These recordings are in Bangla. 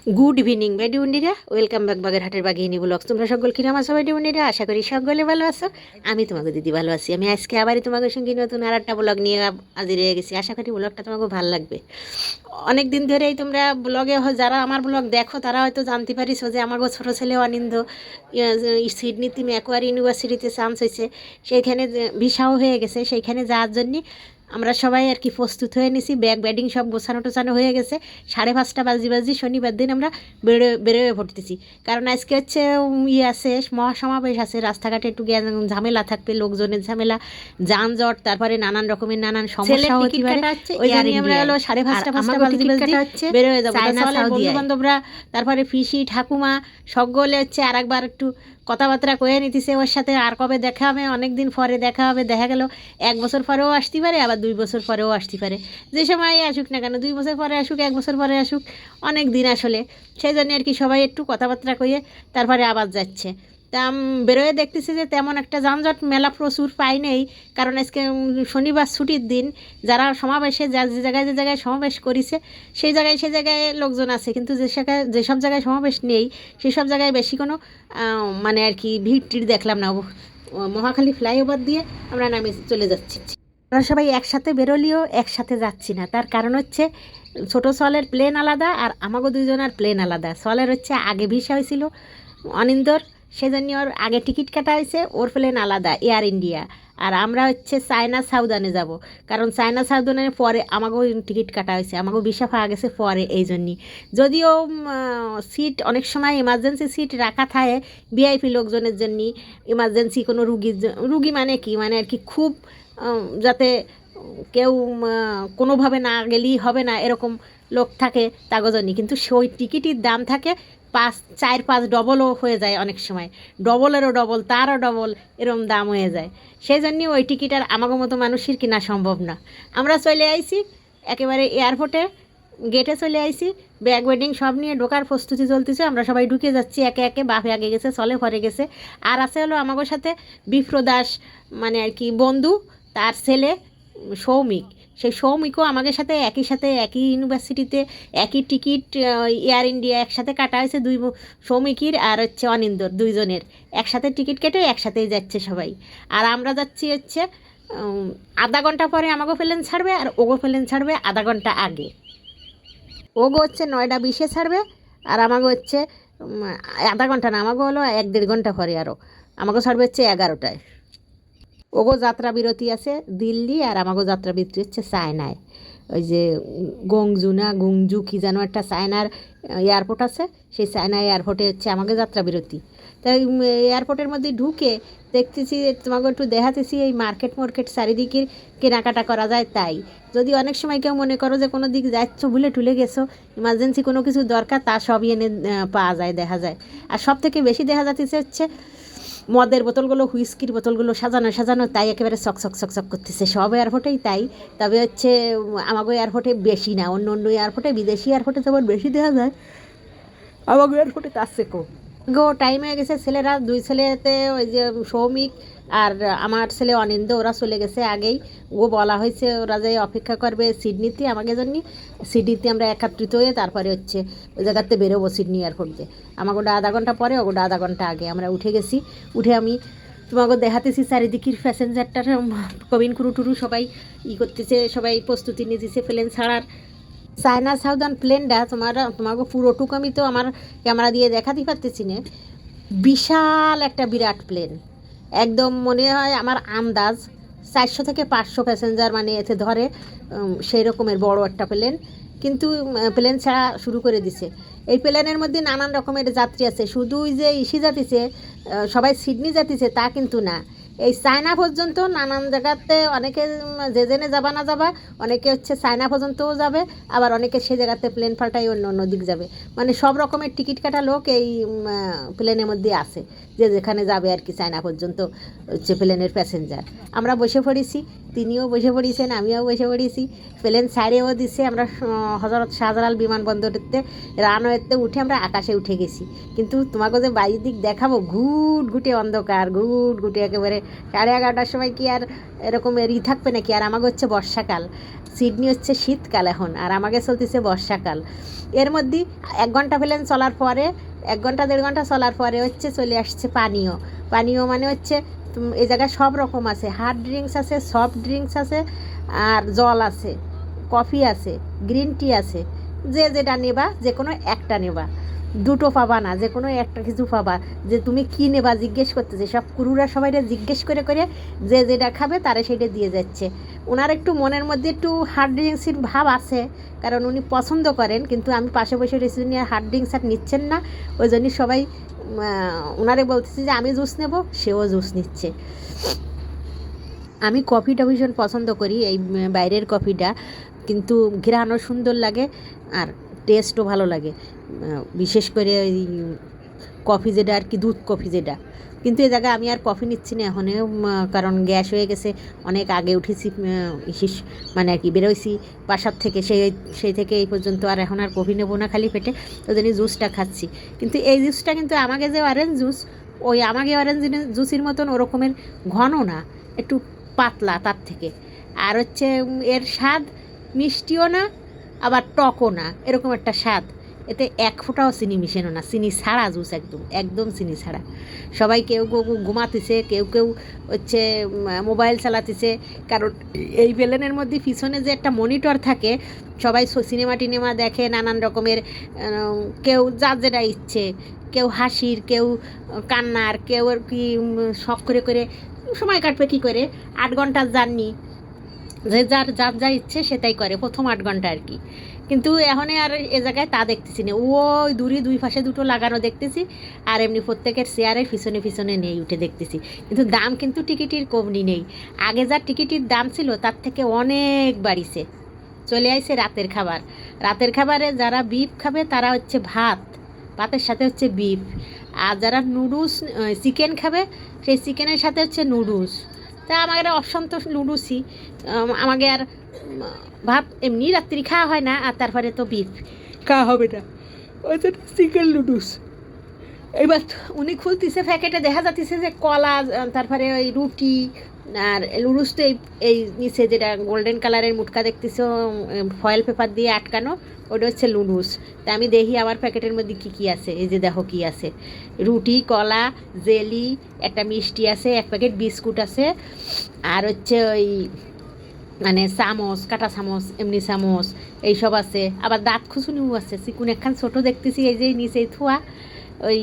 গুড ইভিনিং বেডি বন্ধুরা, ওয়েলকাম ব্যাক বাগেরহাটের বাঘিনী ব্লগস। তোমরা সকল কিরম আছো বেডি বন্ধুরা? আশা করি সকলে ভালো আছো। আমি তোমাকে দিদি ভালো আছি। আমি আজকে আবারই তোমাদের সঙ্গে নতুন আর একটা ব্লগ নিয়ে হাজির হয়ে গেছি। আশা করি ব্লগটা তোমাকে ভালো লাগবে। অনেক দিন ধরেই তোমরা ব্লগে যারা আমার ব্লগ দেখো তারা হয়তো জানতে পারিছো যে আমার ছোটো ছেলে অনিন্দ সিডনিতে ম্যাকোয়ারি ইউনিভার্সিটিতে চান্স হয়েছে। সেইখানে ভিসাও হয়ে গেছে। সেইখানে যাওয়ার জন্যে আমরা সবাই আর কি প্রস্তুত হয়ে নিছি। ব্যাগ ব্যাডিং সব গোছানো টোছানো হয়ে গেছে। 5:30 বাজি শনিবার দিন আমরা বেরোয় পড়তেছি। কারণ আজকে হচ্ছে আছে, মহাসমাবেশ আছে। রাস্তাঘাটে একটু ঝামেলা থাকবে, লোকজনের ঝামেলা, যানজট, তারপরে নানান রকমের নানান সমস্যা হতে পারে। ওই জন্য আমরা হলো 5:30 বেরোয় যাবো। বন্ধু বান্ধবরা, তারপরে পিসি ঠাকুমা সকলে হচ্ছে আর একবার একটু কথাবার্তা কয়ে নিতেছে ওর সাথে। আর কবে দেখা হবে? অনেক দিন পরে দেখা হবে। দেখা গেল 1 বছর পরেও আসতে পারে, আবার 2 বছর পরেও আসতে পারে। যে সময় আসুক না কেন, 2 বছর পরে আসুক, 1 বছর পরে আসুক, অনেক দিন আসলে। সেই জন্য আর কি সবাই একটু কথাবার্তা কয়ে তারপরে আবার যাচ্ছে। তা বেরোয় দেখতেছি যে তেমন একটা যানজট মেলা প্রচুর পাই নেই। কারণ আজকে শনিবার ছুটির দিন। যারা সমাবেশে যে জায়গায় সমাবেশ করেছে সেই জায়গায় লোকজন আছে। কিন্তু যেসব জায়গায় সমাবেশ নেই সেই সব জায়গায় বেশি কোনো মানে আর কি ভিড় টিড় দেখলাম না। মহাখালী ফ্লাইওভার দিয়ে আমরা নামে চলে যাচ্ছি। আমরা সবাই একসাথে বেরোলিও একসাথে যাচ্ছি না। তার কারণ হচ্ছে ছোটো সলের প্লেন আলাদা আর আমাগো দুজনের প্লেন আলাদা। সলের হচ্ছে আগে ভিসা হয়েছিল অনিন্দর, সেজন্য ওর আগে টিকিট কাটা হয়েছে। ওর প্লেন আলাদা, এয়ার ইন্ডিয়া। আর আমরা হচ্ছে চায়না সাউদানে যাব। কারণ চায়না সাউদানের পরে আমাকেও টিকিট কাটা হয়েছে, আমাকেও ভিসা পাওয়া গেছে পরে। এই জন্যই যদিও সিট অনেক সময় এমার্জেন্সি সিট রাখা থাকে ভিআইপি লোকজনের জন্য। এমার্জেন্সি কোনো রুগী মানে কি, মানে আর কি খুব যাতে কেউ কোনোভাবে না গেলেই হবে না এরকম লোক থাকে তাগজনই। কিন্তু সেই টিকিটের দাম থাকে 4-5 ডবলও হয়ে যায় অনেক সময়, ডবলেরও ডবল, তারও ডবল, এরম দাম হয়ে যায়। সেই জন্যই ওই টিকিট আর আমাদের মতো মানুষের কিনা সম্ভব না। আমরা চলে আইছি একেবারে এয়ারপোর্টে, গেটে চলে আইছি। ব্যাগ ওয়েডিং সব নিয়ে ঢোকার প্রস্তুতি চলতেছে। আমরা সবাই ঢুকে যাচ্ছি একে একে। বাপে আগে গেছে, চলে পরে গেছে। আর আছে হলো আমাদের সাথে বিপ্রদাস, মানে আর কি বন্ধু, তার ছেলে সৌমিক। সেই সৌমিকও আমাদের সাথে একই ইউনিভার্সিটিতে, একই টিকিট এয়ার ইন্ডিয়া একসাথে কাটা হয়েছে। সৌমিকির আর হচ্ছে অনিন্দর দুইজনের একসাথে টিকিট কেটে একসাথেই যাচ্ছে সবাই। আর আমরা যাচ্ছি হচ্ছে আধা ঘন্টা পরে আমাকেও প্লেন ছাড়বে আর ওগো প্লেন ছাড়বে আধা ঘন্টা আগে। ওগো হচ্ছে 9:20 ছাড়বে আর আমাকে হচ্ছে আধা ঘন্টা না, আমাকে হলো 1-1.5 ঘন্টা পরে। আরও আমাকে ছাড়বে হচ্ছে 11টায়। ওগো যাত্রা বিরতি আছে দিল্লি, আর আমাগো যাত্রা বিরতি হচ্ছে চায়নায়। ওই যে গুংজু কি যেন একটা চায়নার এয়ারপোর্ট আছে, সেই চায়না এয়ারপোর্টে হচ্ছে আমাকে যাত্রা বিরতি। তাই এয়ারপোর্টের মধ্যে ঢুকে দেখতেছি, তোমাকে একটু দেখাতেছি এই মার্কেট চারিদিকের কেনাকাটা করা যায়। তাই যদি অনেক সময় কেউ মনে করো যে কোনো দিক যাচ্ছ, ভুলে টুলে গেছো, ইমার্জেন্সি কোনো কিছু দরকার, তা সবই এনে পাওয়া যায়, দেখা যায়। আর সব থেকে বেশি দেখা যাচ্ছে হচ্ছে মদের বোতলগুলো, হুইস্কির বোতলগুলো সাজানো, তাই একেবারে চকচক করতেছে সব এয়ারপোর্টেই তাই। তবে হচ্ছে আমাগো এয়ারপোর্টে বেশি না, অন্য এয়ারপোর্টে, বিদেশি এয়ারপোর্টে যেমন বেশি দেওয়া যায়, আমাগো এয়ারপোর্টে তার চেয়েও গো টাইম হয়ে গেছে। ছেলেরা 2 ছেলেতে, ওই যে সৌমিক আর আমার ছেলে অনিন্দ, ওরা চলে গেছে আগেই। ও বলা হয়েছে ওরা যে অপেক্ষা করবে সিডনিতে আমাকে জন্য। সিডনিতে আমরা একত্রিত হয়ে তারপরে হচ্ছে ওই জায়গাতে বেরোবো সিডনি এয়ারপোর্ট দিয়ে। আমাকে ওটা আধা ঘন্টা পরে, ওটা আধা ঘন্টা আগে আমরা উঠে গেছি। উঠে আমি তোমাকে দেখাতেছি চারিদিকের প্যাসেঞ্জারটার কবিন টুরু সবাই করতেছে, সবাই প্রস্তুতি নিতেছে প্লেন ছাড়ার। চায়না সাউদার্ন প্লেনটা তোমাকে পুরোটুকু আমি তো আমার ক্যামেরা দিয়ে দেখাতে পারতেছি না। বিশাল একটা বিরাট প্লেন, একদম মনে হয় আমার আন্দাজ 400 থেকে 500 প্যাসেঞ্জার মানে এতে ধরে, সেই রকমের বড় একটা প্লেন। কিন্তু প্লেন ছাড়া শুরু করে দিছে। এই প্লেনের মধ্যে নানান রকমের যাত্রী আছে। শুধু যে ইসি যাতিছে, সবাই সিডনি যাতিছে তা কিন্তু না। এই চায়না পর্যন্ত নানান জায়গাতে অনেকে যে জেনে যাবা না যাবা, অনেকে হচ্ছে চায়না পর্যন্তও যাবে, আবার অনেকে সে জায়গাতে প্লেন পাল্টাই অন্য দিক যাবে। মানে সব রকমের টিকিট কাটা লোক এই প্লেনের মধ্যে আছে। যে যেখানে যাবে আর কি, চায়না পর্যন্ত হচ্ছে প্লেনের প্যাসেঞ্জার। আমরা বসে পড়েছি, তিনিও বসে পড়েছেন, আমিও বসে পড়েছি। প্লেন ছাড়েও দিছে, আমরা হজরত শাহজালাল বিমানবন্দরেতে রানওয়েতে উঠে আমরা আকাশে উঠে গেছি। কিন্তু তোমাকে যে বাইরের দিক দেখাবো, ঘুট ঘুটে অন্ধকার, ঘুট ঘুটে একেবারে 11:30টার সময় কি আর এরকম থাকবে নাকি? আর আমাকে হচ্ছে বর্ষাকাল, সিডনি হচ্ছে শীতকাল এখন, আর আমাকে চলতেছে বর্ষাকাল। এর মধ্যে 1 ঘন্টা প্লেন চলার পরে, 1 ঘন্টা 1.5 ঘন্টা চলার পরে হচ্ছে চলে আসছে পানীয়। পানীয় মানে হচ্ছে এই জায়গায় সব রকম আছে, হার্ড ড্রিঙ্কস আছে, সফট ড্রিঙ্কস আছে, আর জল আছে, কফি আছে, গ্রিন টি আছে। যে যেটা নেবা, যে কোনো একটা নেবা, দুটো পাবা না, যে কোনো একটা কিছু পাবা। যে তুমি কী নেবা জিজ্ঞেস করতেছে, সব কুরুরা সবাইটা জিজ্ঞেস করে করে যে যেটা খাবে তারা সেটা দিয়ে যাচ্ছে। ওনার একটু মনের মধ্যে একটু হার্ড ড্রিঙ্কসের ভাব আছে, কারণ উনি পছন্দ করেন, কিন্তু আমি পাশে বসে রয়েছি, উনি আর হার্ড ড্রিঙ্কস আর নিচ্ছেন না। ওই জন্যই সবাই ওনারে বলতেছে যে আমি জুস নেব, সেও জুস নিচ্ছে। আমি কফিটা ভীষণ পছন্দ করি, এই বাইরের কফিটা, কিন্তু ঘ্রাণও সুন্দর লাগে আর টেস্টও ভালো লাগে, বিশেষ করে ওই কফি যেটা আর কি, দুধ কফি যেটা। কিন্তু এই জায়গায় আমি আর কফি নিচ্ছি না এখন, কারণ গ্যাস হয়ে গেছে, অনেক আগে উঠেছি, মানে আর কি বেরোইছি বাসার থেকে, সেই থেকে এই পর্যন্ত, আর এখন আর কফি নেবো না খালি পেটে, ওই জন্য জুসটা খাচ্ছি। কিন্তু এই জুসটা কিন্তু আমাকে যে অরেঞ্জ জুস, ওই আমাকে অরেঞ্জ জুসের মতন ওরকমের ঘন না, একটু পাতলা তার থেকে। আর হচ্ছে এর স্বাদ মিষ্টিও না, আবার টকও না, এরকম একটা স্বাদ। এতে 1 ফোঁটাও চিনি মিশানো না, চিনি ছাড়া জুস, একদম একদম চিনি ছাড়া। সবাই কেউ কেউ ঘুমাতেছে, কেউ কেউ হচ্ছে মোবাইল চালাতেছে, কারণ এই প্লেনের মধ্যে পিছনে যে একটা মনিটর থাকে, সবাই সিনেমা টিনেমা দেখে, নানান রকমের, কেউ যার যেটা ইচ্ছে, কেউ হাসির, কেউ কান্নার, কেউ আর কি শখ করে করে সময় কাটবে কী করে। 8 ঘন্টার জার্নি, যে যার যার যা ইচ্ছে সেটাই করে প্রথম 8 ঘন্টা আর কি। কিন্তু এখন আর এ জায়গায় তা দেখতেছি না, ওই দূরে 2 পাশে দুটো লাগানো দেখতেছি, আর এমনি প্রত্যেকের চেয়ারের পিছনে পিছনে নেই উঠে দেখতেছি। কিন্তু দাম কিন্তু টিকিটের কমনি নেই, আগে যা টিকিটের দাম ছিল তার থেকে অনেক বাড়িছে। চলে আইছে রাতের খাবার, রাতের খাবারে যারা বিফ খাবে তারা হচ্ছে ভাতের সাথে হচ্ছে বিফ, আর যারা নুডলস চিকেন খাবে সেই চিকেনের সাথে হচ্ছে নুডলস। তা আমাদের অপশন তো নুডলসই, আমাকে আর ভাত এমনি রাত্রি খাওয়া হয় না, আর তারপরে তো বিফ খাওয়া হবে না, ওই জন্য চিকেন নুডলস। এবার উনি খুলতেছে প্যাকেটে, দেখা যাচ্ছে যে কলা, তারপরে ওই রুটি, আর নুডলস তো এই নিচে যেটা গোল্ডেন কালারের মুটকা দেখতেছো, ফয়েল পেপার দিয়ে আটকানো, ওটা হচ্ছে নুডলস। তা আমি দেখি আমার প্যাকেটের মধ্যে কী কী আছে, এই যে দেখো কী আছে, রুটি, কলা, জেলি, একটা মিষ্টি আছে, 1 প্যাকেট বিস্কুট আছে, আর হচ্ছে ওই মানে চামচ, কাঁটা চামচ, এমনি চামচ এইসব আছে, আবার দাঁত খুঁচুনিও আছে, চিকুন একখান ছোটো দেখতেছি, এই যে নিচেই থোয়া, ওই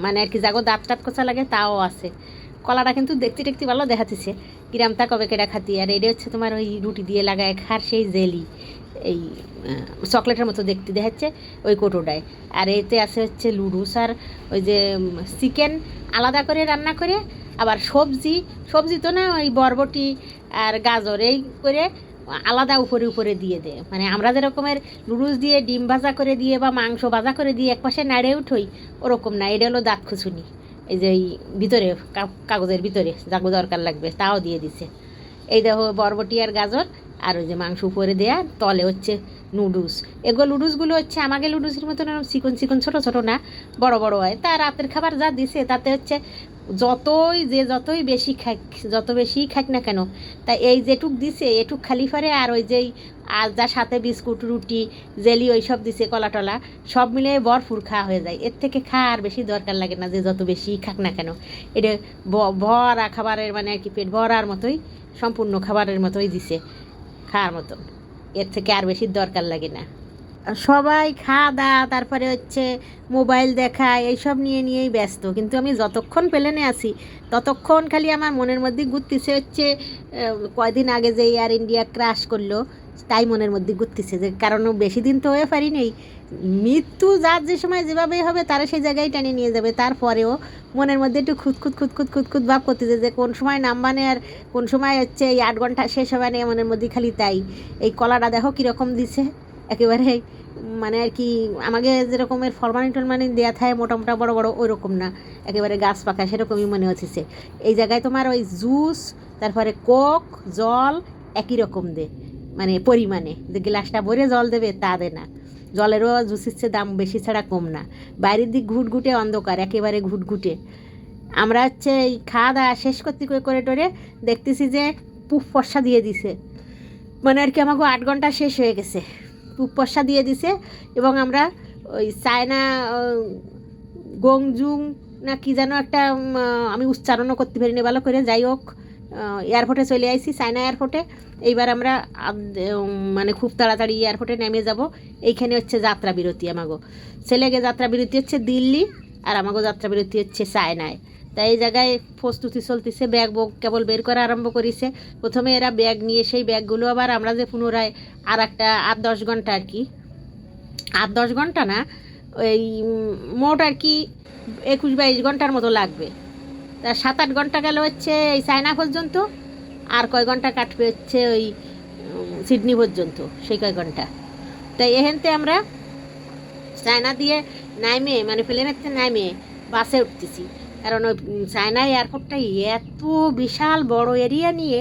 মানে আর কি যাগো দাঁত টাত কোচা লাগে তাও আছে। কলাটা কিন্তু দেখতে টেকতে ভালো দেখাচ্ছে, কিরামতা কবে কেটা খাতি। আর এটা হচ্ছে তোমার ওই রুটি দিয়ে লাগায় খার সেই জেলি, এই চকলেটের মতো দেখতে দেখাচ্ছে ওই কোটোটায়। আর এতে আছে হচ্ছে লুডুস, আর ওই যে চিকেন আলাদা করে রান্না করে, আবার সবজি তো না, ওই বরবটি আর গাজর এই করে আলাদা উপরে উপরে দিয়ে দেয়। মানে আমরা যেরকমের নুডলস দিয়ে ডিম ভাজা করে দিয়ে বা মাংস ভাজা করে দিয়ে একপাশে নাড়ে উঠোই, ওরকম না, এটা হলো দাঁত খুঁচুনি। এই যে এই ভিতরে কাগজের ভিতরে যাগো দরকার লাগবে তাও দিয়ে দিছে। এই দেখো বরবটি আর গাজর, আর ওই যে মাংস উপরে দেয়া, তলে হচ্ছে নুডলস। এগুলো নুডলসগুলো হচ্ছে আমাকে নুডলসের মতন চিকন চিকন ছোটো ছোটো না, বড় বড় হয়। তা রাতের খাবার যা দিছে তাতে হচ্ছে যতই বেশি যত বেশিই খাক না কেন, তা এই যেটুক দিছে এটুক খালি পারে। আর ওই যেই আর যার সাথে বিস্কুট, রুটি, জেলি ওই সব দিছে, কলা টলা সব মিলে ভরপুর খাওয়া হয়ে যায়। এর থেকে খাওয়া আর বেশি দরকার লাগে না, যে যত বেশি খাক না কেন। এটা ভরা খাবারের মানে আর কি, পেট ভরার মতোই, সম্পূর্ণ খাবারের মতোই দিছে, খাওয়ার মতন। এর থেকে আর বেশি দরকার লাগে না। সবাই খাওয়া দাওয়া, তারপরে হচ্ছে মোবাইল দেখা, এইসব নিয়েই ব্যস্ত। কিন্তু আমি যতক্ষণ প্লেনে আছি ততক্ষণ খালি আমার মনের মধ্যে ঘুরতেছে হচ্ছে কয়দিন আগে যে এয়ার ইন্ডিয়া ক্র্যাশ করলো, তাই মনের মধ্যে ঘুরতেছে, যে কারণ বেশি দিন তো হয়ে পারি নেই, মৃত্যু যার যে সময় যেভাবেই হবে তারা সেই জায়গায় টেনে নিয়ে যাবে। তারপরেও মনের মধ্যে একটু খুঁত ভাব করতেছে, যে কোন সময় নামবানে আর কোন সময় হচ্ছে এই 8 ঘন্টা শেষ হবে না, মনের মধ্যে খালি তাই। এই কলাটা দেখো কীরকম দিছে, একেবারে মানে আর কি আমাকে যেরকমের ফরমালিন টরমালিন দেওয়া থাকে মোটা মোটা বড় বড় ওই রকম না, একেবারে গাছ পাকা সেরকমই মনে হচ্ছে। এই জায়গায় তোমার ওই জুস, তারপরে কোক, জল একই রকম দে, মানে পরিমাণে যে গ্লাসটা ভরে জল দেবে তা দে না, জলেরও জুসের চেয়ে দাম বেশি ছাড়া কম না। বাইরের দিক ঘুটঘুটে অন্ধকার, একেবারে ঘুটঘুটে। আমরা হচ্ছে এই খাওয়া দাওয়া শেষ করতে করে টরে দেখতেছি যে পুফ ফর্সা দিয়ে দিছে, মানে আর কি আমাকে 8 ঘন্টা শেষ হয়ে গেছে, পুফ ফর্সা দিয়ে দিছে। এবং আমরা ওই চায়না গংজুং না কি যেন একটা আমি উচ্চারণও করতে পারিনি ভালো করে, যাই হোক এয়ারপোর্টে চলে আইছি, চায়না এয়ারপোর্টে। এইবার আমরা মানে খুব তাড়াতাড়ি এয়ারপোর্টে নেমে যাব। এইখানে হচ্ছে যাত্রা বিরতি, আমাগো ছেলেকে যাত্রা বিরতি হচ্ছে দিল্লি, আর আমাগো যাত্রা বিরতি হচ্ছে চায়নায়। তাই এই জায়গায় প্রস্তুতি চলতেছে, ব্যাগ কেবল বের করা আরম্ভ করেছে। প্রথমে এরা ব্যাগ নিয়ে সেই ব্যাগগুলো আবার আমরা যে পুনরায় আর একটা 8-10 ঘন্টা আর কি, 8-10 ঘন্টা না, ওই মোট আর কি 21-22 ঘন্টার মতো লাগবে। তা 7-8 ঘন্টা গেল হচ্ছে এই চায়না পর্যন্ত, আর কয় ঘন্টা কাটবে হচ্ছে ওই সিডনি পর্যন্ত, সেই কয় ঘন্টা। তাই এখানতে আমরা চায়না দিয়ে নামে মানে প্লেনেতে নামে বাসে উঠতেছি, কারণ ওই চায়না এয়ারপোর্টটা এত বিশাল বড় এরিয়া নিয়ে।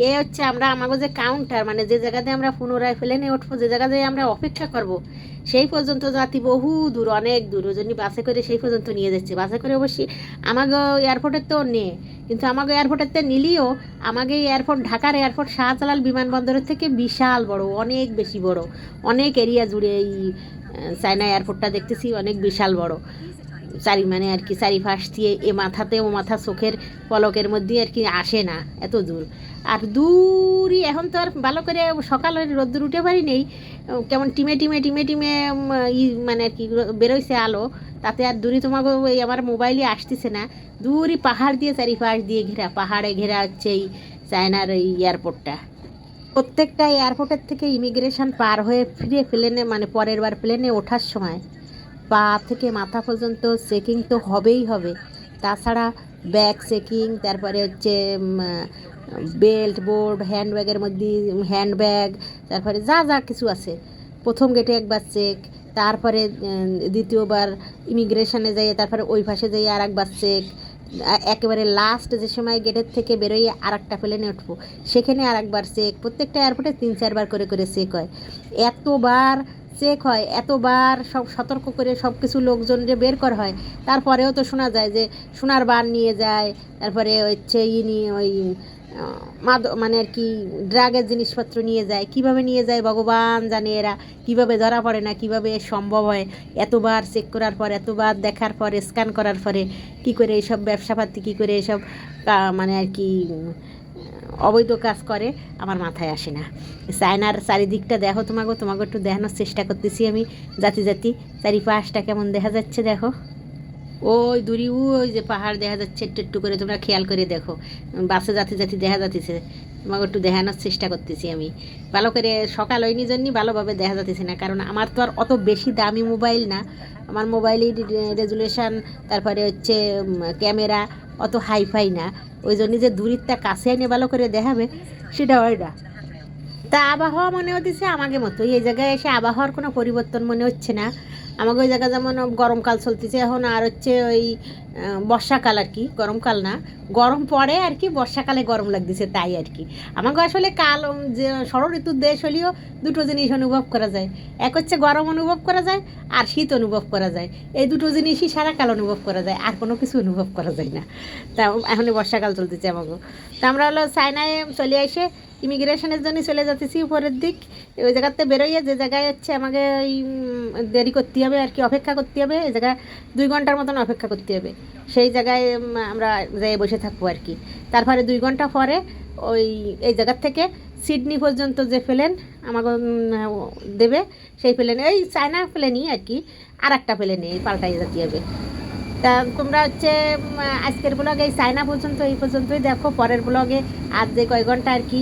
এ হচ্ছে আমরা আমাকে যে কাউন্টার, মানে যে জায়গাতে আমরা পুনরায় প্লেনে উঠবো, যে জায়গাতে আমরা অপেক্ষা করব, সেই পর্যন্ত জাতি বহু দূর, অনেক দূর। ওই জন্য বাসে করে সেই পর্যন্ত নিয়ে যাচ্ছে। বাসে করে অবশ্যই আমাকে এয়ারপোর্টের তো নেই, কিন্তু আমাকে এয়ারপোর্টের তো নিলেও আমাকে এয়ারপোর্ট, ঢাকার এয়ারপোর্ট শাহজালাল বিমানবন্দরের থেকে বিশাল বড়, অনেক বেশি বড়, অনেক এরিয়া জুড়ে এই চায়না এয়ারপোর্টটা দেখতেছি, অনেক বিশাল বড়। মানে আর কি চারিপাশ দিয়ে এ মাথাতে ও মাথা চোখের পলকের মধ্যে আর কি আসে না, এত দূর। আর দূরই এখন তো আর ভালো করে সকালে রোদ্দুর উঠে পারি নেই, কেমন টিমে টিমে টিমে টিমে মানে আর কি বেরোইছে আলো, তাতে আর দূরই তোমাকে এই আমার মোবাইলে আসতেছে না। দূরই পাহাড় দিয়ে চারিপাশ দিয়ে ঘেরা, পাহাড়ে ঘেরা হচ্ছে এই চায়নার এই এয়ারপোর্টটা। প্রত্যেকটা এয়ারপোর্টের থেকে ইমিগ্রেশন পার হয়ে ফিরে প্লেনে, মানে পরের বার প্লেনে ওঠার সময় পা থেকে মাথা পর্যন্ত চেকিং তো হবেই হবে। তাছাড়া ব্যাগ চেকিং, তারপরে হচ্ছে বেল্ট, বোর্ড, হ্যান্ডব্যাগের মধ্যে হ্যান্ডব্যাগ, তারপরে যা যা কিছু আছে, প্রথম গেটে একবার চেক, তারপরে দ্বিতীয়বার ইমিগ্রেশনে যাইয়ে, তারপরে ওই পাশে যাইয়ে আর একবার চেক, একেবারে লাস্ট যে সময় গেটের থেকে বেরোইয়ে আর একটা প্লেনে উঠবো সেখানে আর একবার চেক। প্রত্যেকটা এয়ারপোর্টে 3-4 বার করে চেক হয়। এতবার চেক হয়, এতবার সব সতর্ক করে সব কিছু লোকজন যে বের করা হয়, তারপরেও তো শোনা যায় যে সোনার বার নিয়ে যায়, তারপরে হচ্ছে নিয়ে ওই মানে আর কি ড্রাগের জিনিসপত্র নিয়ে যায়। কিভাবে নিয়ে যায় ভগবান জানে, এরা কিভাবে ধরা পড়ে না, কিভাবে সম্ভব হয় এতবার চেক করার পর, এতবার দেখার পর, স্ক্যান করার পরে কি করে এইসব ব্যবসাপাতি, কী করে এসব মানে আর কি অবৈধ কাজ করে, আমার মাথায় আসে না। চায়নার চারিদিকটা দেখো, তোমাকে একটু দেখানোর চেষ্টা করতেছি আমি, জাতি জাতি চারিপাশটা কেমন দেখা যাচ্ছে দেখো। ওই দূরি ওই যে পাহাড় দেখা যাচ্ছে একটু একটু করে, তোমরা খেয়াল করে দেখো, বাসে জাতি জাতি দেখা যাচ্ছে। তোমাকে একটু দেখানোর চেষ্টা করতেছি আমি ভালো করে, সকাল হয়নি জন্যই ভালোভাবে দেখা যাচ্ছে না, কারণ আমার তো আর অত বেশি দামি মোবাইল না, আমার মোবাইলের রেজুলেশন, তারপরে হচ্ছে ক্যামেরা অত হাইফাই না, ওই জন্য যে দূরিতটা কাছে এনে ভালো করে দেখাবে সেটা হয় না। তা আবহাওয়া মনে হচ্ছে আমাকে মতো, এই জায়গায় এসে আবহাওয়ার কোনো পরিবর্তন মনে হচ্ছে না। আমাকে ওই জায়গায় যেমন গরমকাল চলতেছে এখন, আর হচ্ছে ওই বর্ষাকাল আর কি, গরমকাল না, গরম পড়ে আর কি, বর্ষাকালে গরম লাগতেছে তাই আর কি। আমাকে আসলে কাল যে ষড় ঋতুর দেশ হলেও দুটো জিনিস অনুভব করা যায়, এক হচ্ছে গরম অনুভব করা যায়, আর শীত অনুভব করা যায়। এই দুটো জিনিসই সারাকাল অনুভব করা যায়, আর কোনো কিছু অনুভব করা যায় না। তা এখনই বর্ষাকাল চলতেছে আমাকে। তা আমরা হলো চায়নায় চলে এসে ইমিগ্রেশনের জন্য চলে যাচ্ছি উপরের দিক। ওই জায়গাতে বেরোইয়ে যে জায়গায় হচ্ছে আমাকে ওই দেরি করতে হবে আর কি, অপেক্ষা করতে হবে, এই জায়গায় 2 ঘন্টার মতন অপেক্ষা করতে হবে। সেই জায়গায় আমরা যাই বসে থাকবো আর কি। তারপরে 2 ঘন্টা পরে ওই এই জায়গার থেকে সিডনি পর্যন্ত যে প্লেন আমাকে দেবে, সেই প্লেনে, এই চায়না প্লেনই আর কি, আর একটা প্লেনে পাল্টাই যেতে হবে। তা তোমরা হচ্ছে আজকের ব্লগে এই চায়না পর্যন্ত এই পর্যন্তই দেখো। পরের ব্লগে আর যে কয় ঘন্টা আর কি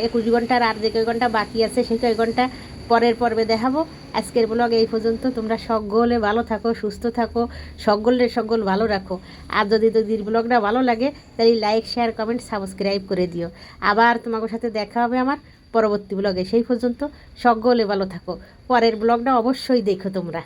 21 ঘন্টার আর যে কয় ঘন্টা বাকি আছে সেই কয় ঘন্টা পরের পর্বে দেখাবো। আজকের ব্লগে এই পর্যন্ত। তোমরা সকলে ভালো থাকো, সুস্থ থাকো, সকল ভালো রাখো। আর যদি ব্লগটা ভালো লাগে তাহলে লাইক, শেয়ার, কমেন্ট, সাবস্ক্রাইব করে দিও। আবার তোমাদের সাথে দেখা হবে আমার পরবর্তী ব্লগে। সেই পর্যন্ত সকলে ভালো থাকো, পরের ব্লগটা অবশ্যই দেখো তোমরা।